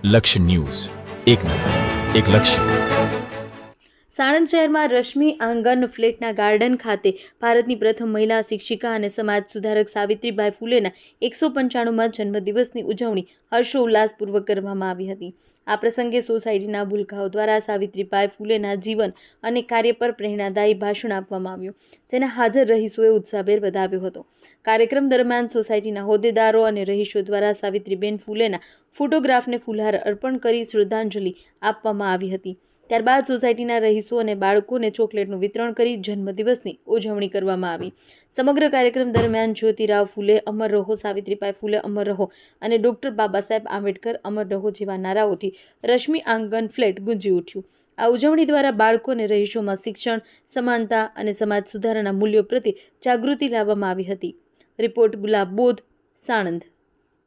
લક્ષ્ય ન્યૂઝ, એક નજર, એક લક્ષ્ય. સાણંદ શહેરમાં રશ્મિ આંગન ફ્લેટના ગાર્ડન ખાતે ભારતની પ્રથમ મહિલા શિક્ષિકા અને સમાજ સુધારક સાવિત્રીબાઈ ફૂલેના 195માં જન્મદિવસની ઉજવણી હર્ષોલ્લાસપૂર્વક કરવામાં આવી હતી. આ પ્રસંગે સોસાયટીના ભૂલકાઓ દ્વારા સાવિત્રીબાઈ ફૂલેના જીવન અને કાર્ય પર પ્રેરણાદાયી ભાષણ આપવામાં આવ્યું, જેને હાજર રહીશોએ ઉત્સાહભેર વધાવ્યો હતો. કાર્યક્રમ દરમિયાન સોસાયટીના હોદ્દેદારો અને રહીશો દ્વારા સાવિત્રીબેન ફૂલેના ફોટોગ્રાફને ફૂલહાર અર્પણ કરી શ્રદ્ધાંજલિ આપવામાં આવી હતી. ત્યારબાદ સોસાયટીના રહીશો અને બાળકોને ચોકલેટનું વિતરણ કરી જન્મદિવસની ઉજવણી કરવામાં આવી. સમગ્ર કાર્યક્રમ દરમિયાન જ્યોતિરાવ ફૂલે અમર રહો, સાવિત્રીબાઈ ફૂલે અમર રહો અને ડૉક્ટર બાબા સાહેબ આંબેડકર અમર રહો જેવા નારાઓથી રશ્મિ આંગન ફ્લેટ ગુંજી ઉઠ્યું. આ ઉજવણી દ્વારા બાળકો અને રહીશોમાં શિક્ષણ, સમાનતા અને સમાજ સુધારાના મૂલ્યો પ્રત્યે જાગૃતિ લાવવામાં આવી હતી. રિપોર્ટ ગુલાબ બોધ, સાણંદ.